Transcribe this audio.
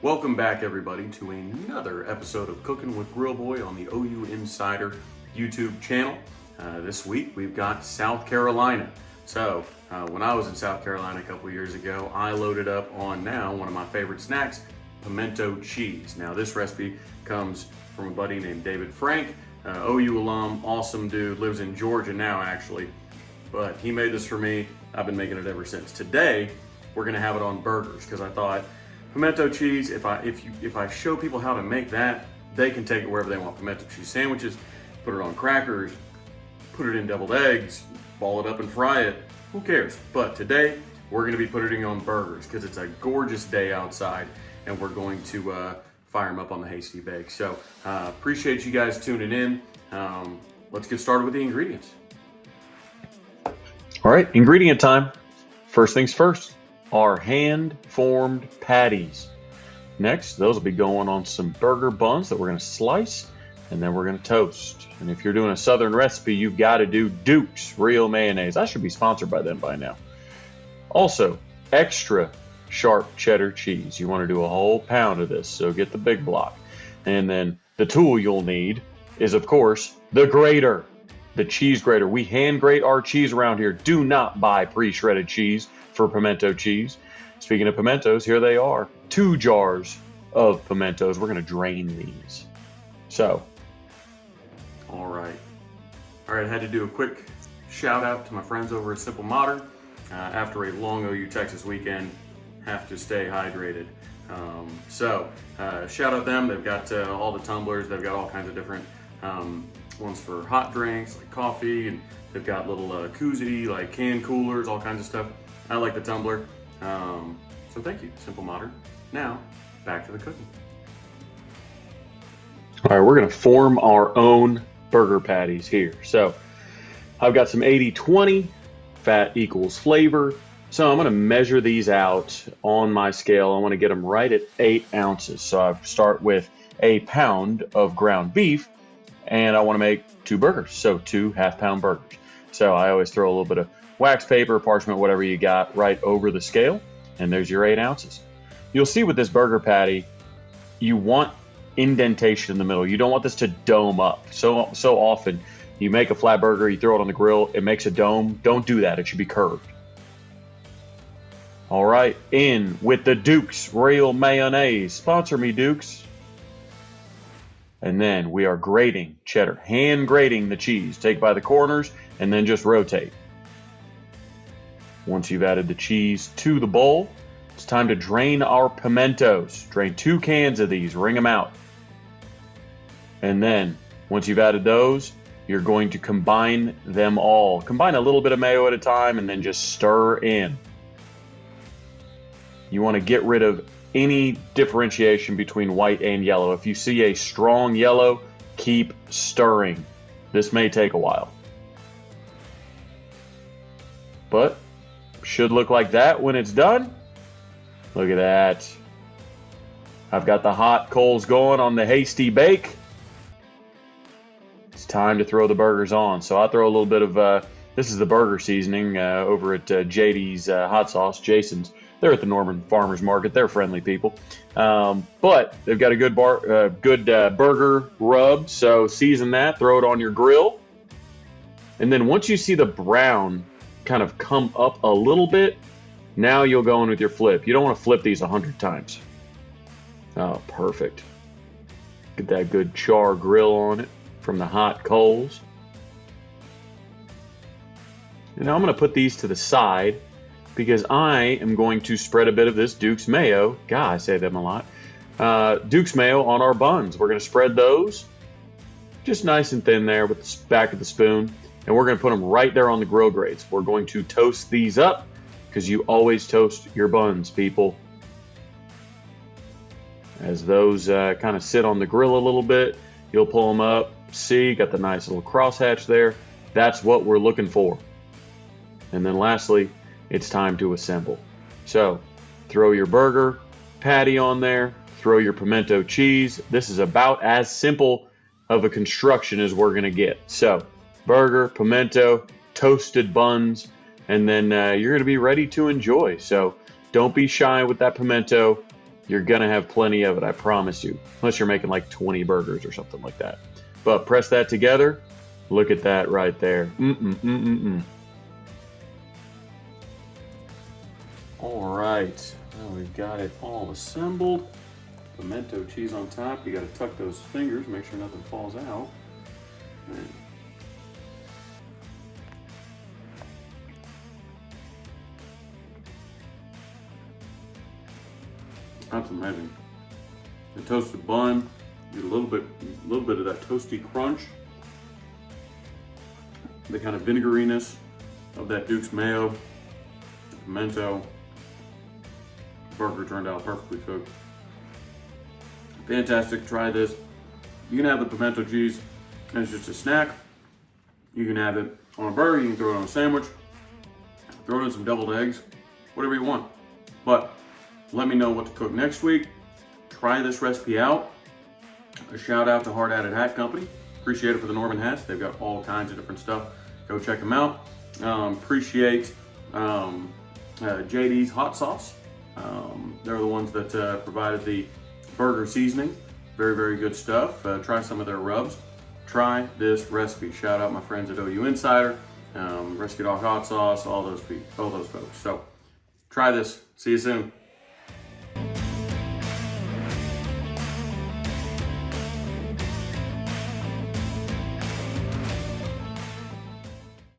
Welcome back, everybody, to another episode of Cooking with Grill Boy on the OU Insider YouTube channel. This week we've got South Carolina. So when I was in South Carolina a couple years ago, I loaded up on now one of my favorite snacks, pimento cheese. Now this recipe comes from a buddy named David Frank, OU alum, awesome dude, lives in Georgia now actually, but he made this for me. I've been making it ever since. Today we're gonna have it on burgers because I thought pimento cheese, if I show people how to make that, they can take it wherever they want. Pimento cheese sandwiches, put it on crackers, put it in deviled eggs, ball it up and fry it, who cares? But today, we're gonna be putting it on burgers because it's a gorgeous day outside and we're going to fire them up on the Hasty Bake. So appreciate you guys tuning in. Let's get started with the ingredients. All right, ingredient time. First things first. Our hand-formed patties. Next, those will be going on some burger buns that we're going to slice and then we're going to toast. And if you're doing a southern recipe, you've got to do Duke's real mayonnaise. I should be sponsored by them by now. Also, extra sharp cheddar cheese. You want to do a whole pound of this, so get the big block. And then the tool you'll need is, of course, the grater, the cheese grater. We hand grate our cheese around here. Do not buy pre-shredded cheese for pimento cheese. Speaking of pimentos, here they are. 2 jars of pimentos. We're going to drain these. So. All right, I had to do a quick shout out to my friends over at Simple Modern. After a long OU Texas weekend, have to stay hydrated. Shout out them. They've got all the tumblers. They've got all kinds of different ones for hot drinks like coffee, and they've got little koozie like can coolers, all kinds of stuff. I like the tumbler. So thank you, Simple Modern. Now, back to the cooking. All right, we're going to form our own burger patties here. So I've got some 80-20, fat equals flavor. So I'm going to measure these out on my scale. I want to get them right at 8 ounces. So I start with a pound of ground beef, and I want to make 2 burgers. So 2 half-pound burgers. So I always throw a little bit of wax paper, parchment, whatever you got, right over the scale, and there's your 8 ounces. You'll see with this burger patty, you want indentation in the middle. You don't want this to dome up. So often you make a flat burger, you throw it on the grill, it makes a dome. Don't do that. It should be curved. All right, in with the Duke's real mayonnaise. Sponsor me, Duke's. And then we are grating cheddar, hand grating the cheese. Take by the corners and then just rotate. Once you've added the cheese to the bowl, it's time to drain our pimentos. Drain 2 cans of these, wring them out. And then, once you've added those, you're going to combine them all. Combine a little bit of mayo at a time and then just stir in. You want to get rid of any differentiation between white and yellow. If you see a strong yellow, keep stirring. This may take a while. But should look like that when it's done. Look at that. I've got the hot coals going on the Hasty Bake. It's time to throw the burgers on. So I throw a little bit of, this is the burger seasoning over at JD's Hot Sauce, Jason's. They're at the Norman Farmers Market. They're friendly people. But they've got a good burger rub. So season that, throw it on your grill. And then once you see the brown kind of come up a little bit, now you'll go in with your flip. You don't want to flip these 100 times. Oh, perfect. Get that good char grill on it from the hot coals. And now I'm going to put these to the side because I am going to spread a bit of this Duke's mayo. God, I say them a lot. Duke's mayo on our buns. We're going to spread those just nice and thin there with the back of the spoon. And we're going to put them right there on the grill grates. We're going to toast these up because you always toast your buns, people. As those kind of sit on the grill a little bit, you'll pull them up. See, got the nice little crosshatch there. That's what we're looking for. And then lastly, it's time to assemble. So throw your burger patty on there, throw your pimento cheese. This is about as simple of a construction as we're going to get. So burger, pimento, toasted buns, and then you're going to be ready to enjoy. So don't be shy with that pimento. You're going to have plenty of it, I promise you. Unless you're making like 20 burgers or something like that. But press that together. Look at that right there. All right, now we've got it all assembled. Pimento cheese on top. You got to tuck those fingers, make sure nothing falls out. And that's amazing. The toasted bun, get a little bit of that toasty crunch. The kind of vinegariness of that Duke's mayo, the pimento. The burger turned out perfectly cooked. Fantastic, try this. You can have the pimento cheese as just a snack. You can have it on a burger, you can throw it on a sandwich, throw it in some deviled eggs, whatever you want. But let me know what to cook next week. Try this recipe out. A shout out to Hard Added Hat Company. Appreciate it for the Norman hats. They've got all kinds of different stuff. Go check them out. Appreciate JD's hot sauce. They're the ones that provided the burger seasoning. Very, very good stuff. Try some of their rubs. Try this recipe. Shout out my friends at OU Insider, Rescue Dog Hot Sauce, all those folks. So try this. See you soon.